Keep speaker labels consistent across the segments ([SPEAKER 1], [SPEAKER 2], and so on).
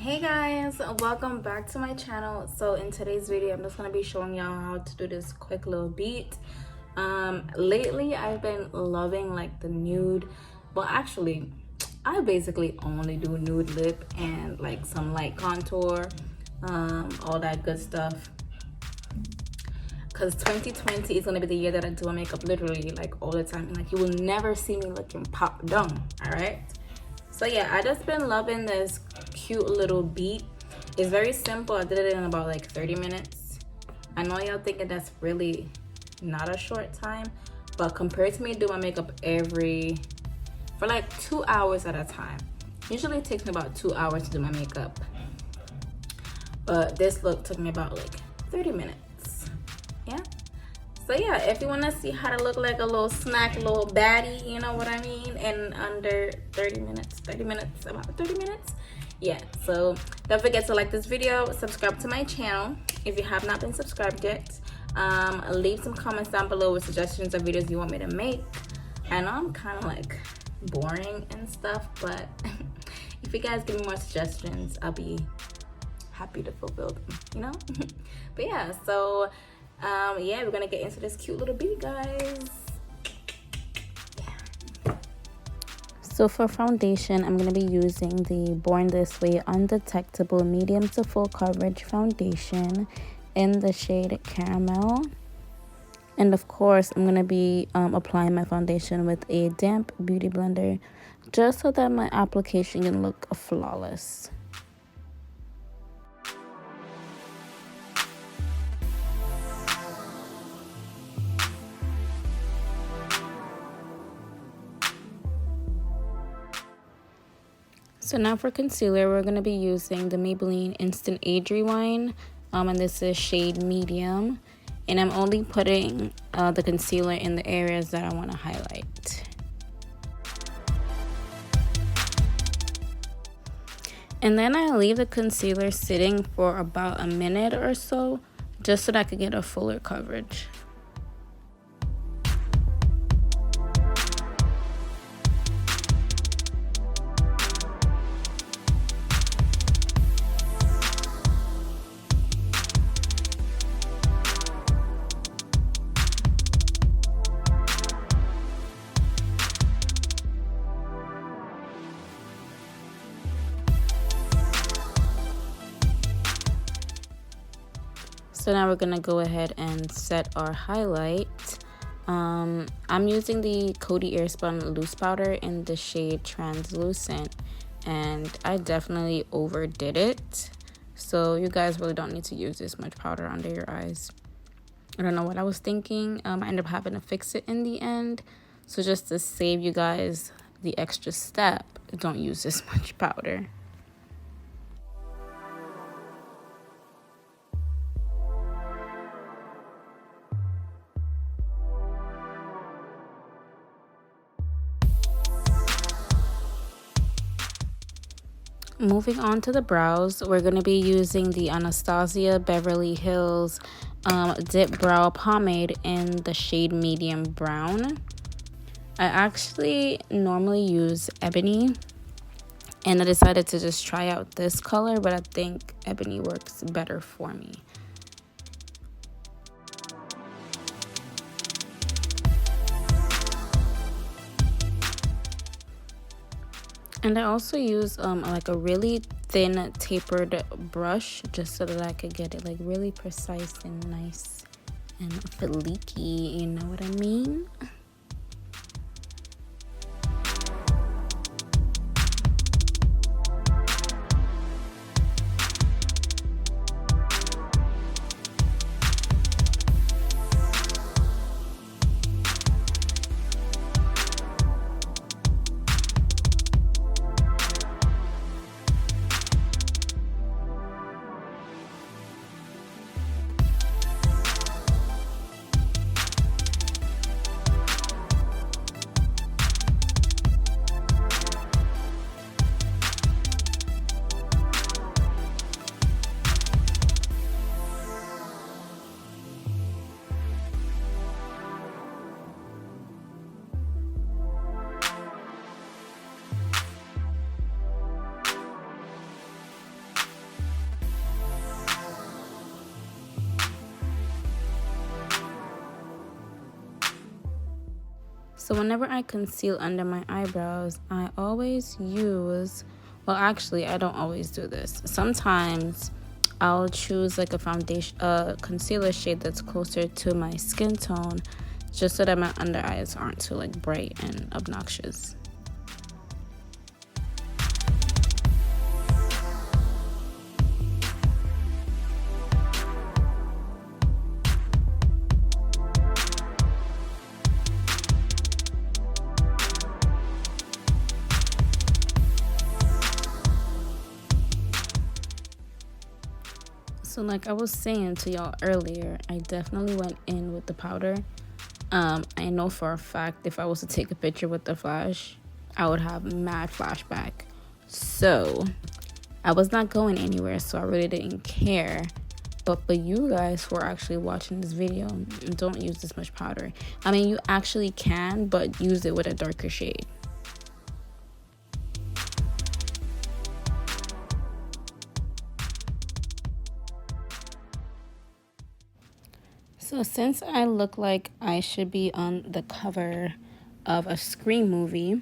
[SPEAKER 1] Hey guys, welcome back to my channel. So in today's video I'm just going to be showing y'all how to do this quick little beat. Lately I've been loving like the nude, well actually I basically only do nude lip and like some light contour, all that good stuff, because 2020 is going to be the year that I do my makeup literally like all the time. Like you will never see me looking pop down. All right, so yeah, I just been loving this cute little beat. It's very simple. I did it in about like 30 minutes. I know y'all thinking that's really not a short time, but compared to me doing my makeup for like 2 hours at a time, usually it takes me about 2 hours to do my makeup, but this look took me about like 30 minutes. Yeah, so yeah, if you want to see how to look like a little snack, little baddie, you know what I mean, in under 30 minutes, about 30 minutes. Yeah, so don't forget to like this video, subscribe to my channel if you have not been subscribed yet. Leave some comments down below with suggestions of videos you want me to make. I know I'm kind of like boring and stuff, but if you guys give me more suggestions, I'll be happy to fulfill them, you know. But yeah, so yeah, we're gonna get into this cute little beat, guys. So for foundation, I'm going to be using the Born This Way Undetectable Medium to Full Coverage Foundation in the shade Caramel. And of course, I'm going to be applying my foundation with a damp beauty blender just so that my application can look flawless. So now for concealer, we're going to be using the Maybelline Instant Age Rewind, and this is shade Medium. And I'm only putting the concealer in the areas that I want to highlight. And then I leave the concealer sitting for about a minute or so, just so that I could get a fuller coverage. So now we're gonna go ahead and set our highlight. I'm using the Coty Airspun loose powder in the shade Translucent, and I definitely overdid it. So you guys really don't need to use this much powder under your eyes. I don't know what I was thinking. I ended up having to fix it in the end. So just to save you guys the extra step, don't use this much powder. Moving on to the brows, we're going to be using the Anastasia Beverly Hills Dip Brow Pomade in the shade Medium Brown. I actually normally use Ebony, and I decided to just try out this color, but I think Ebony works better for me. And I also use like a really thin tapered brush just so that I could get it like really precise and nice and fleeky, you know what I mean? So whenever I conceal under my eyebrows, I always use, well, actually, I don't always do this. Sometimes I'll choose like a foundation, a concealer shade that's closer to my skin tone, just so that my under eyes aren't too like bright and obnoxious. So like I was saying to y'all earlier, I definitely went in with the powder. I know for a fact if I was to take a picture with the flash, I would have mad flashback. So I was not going anywhere, so I really didn't care. But you guys who are actually watching this video, don't use this much powder. I mean, you actually can, but use it with a darker shade. So since I look like I should be on the cover of a Scream movie,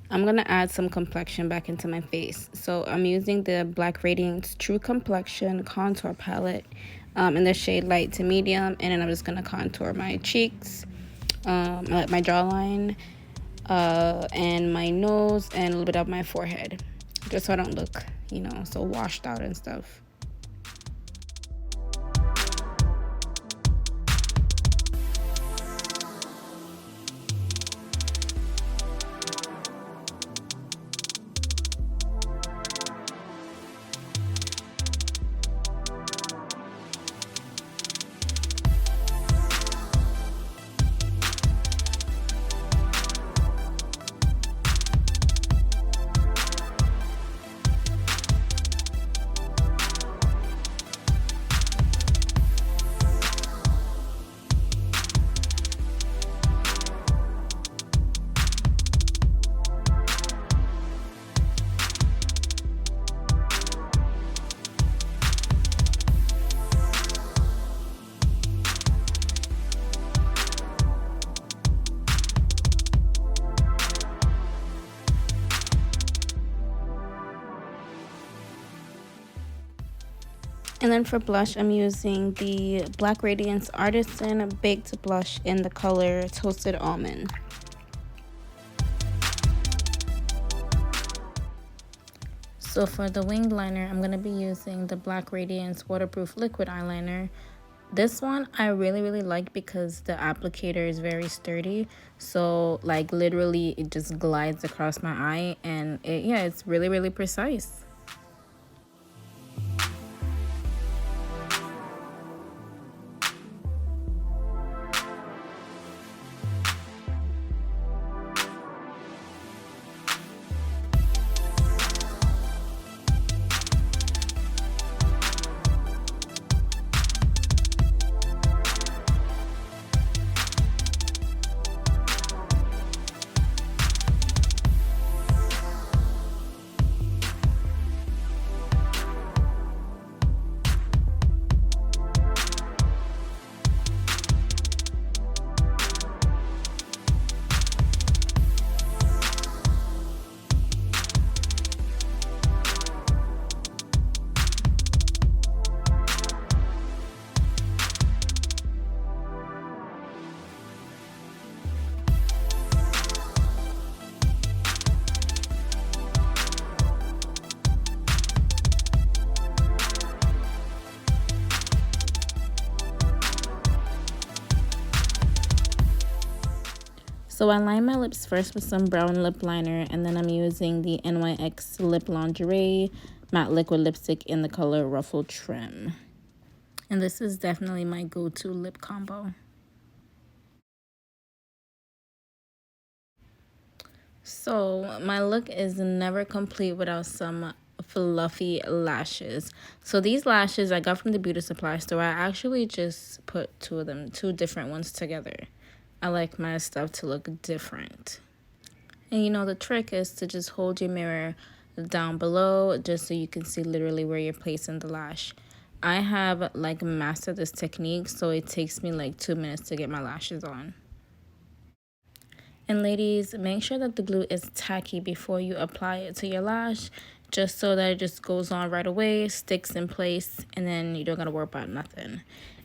[SPEAKER 1] I'm going to add some complexion back into my face. So I'm using the Black Radiance True Complexion Contour Palette in the shade light to medium. And then I'm just going to contour my cheeks, my jawline, and my nose, and a little bit of my forehead. Just so I don't look, so washed out and stuff. And then for blush, I'm using the Black Radiance Artisan Baked Blush in the color Toasted Almond. So for the winged liner, I'm going to be using the Black Radiance Waterproof Liquid Eyeliner. This one I really like because the applicator is very sturdy. So like literally it just glides across my eye, and it's really precise. So I line my lips first with some brown lip liner, and then I'm using the NYX Lip Lingerie Matte Liquid Lipstick in the color Ruffled Trim. And this is definitely my go-to lip combo. So my look is never complete without some fluffy lashes. So these lashes I got from the beauty supply store. I actually just put two different ones together. I like my stuff to look different. And the trick is to just hold your mirror down below just so you can see literally where you're placing the lash. I have like mastered this technique, so it takes me like 2 minutes to get my lashes on. And ladies, make sure that the glue is tacky before you apply it to your lash, just so that it just goes on right away, sticks in place, and then you don't gotta worry about nothing.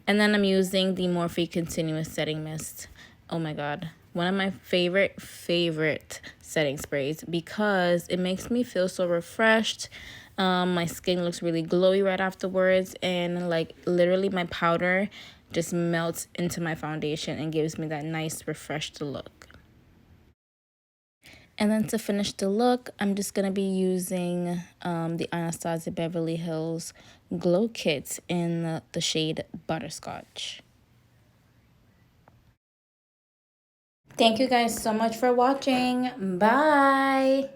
[SPEAKER 1] And then I'm using the Morphe Continuous Setting Mist. Oh my god, one of my favorite setting sprays, because it makes me feel so refreshed. My skin looks really glowy right afterwards, and like literally my powder just melts into my foundation and gives me that nice refreshed look. And then to finish the look, I'm just going to be using the Anastasia Beverly Hills Glow Kit in the shade Butterscotch. Thank you guys so much for watching. Bye!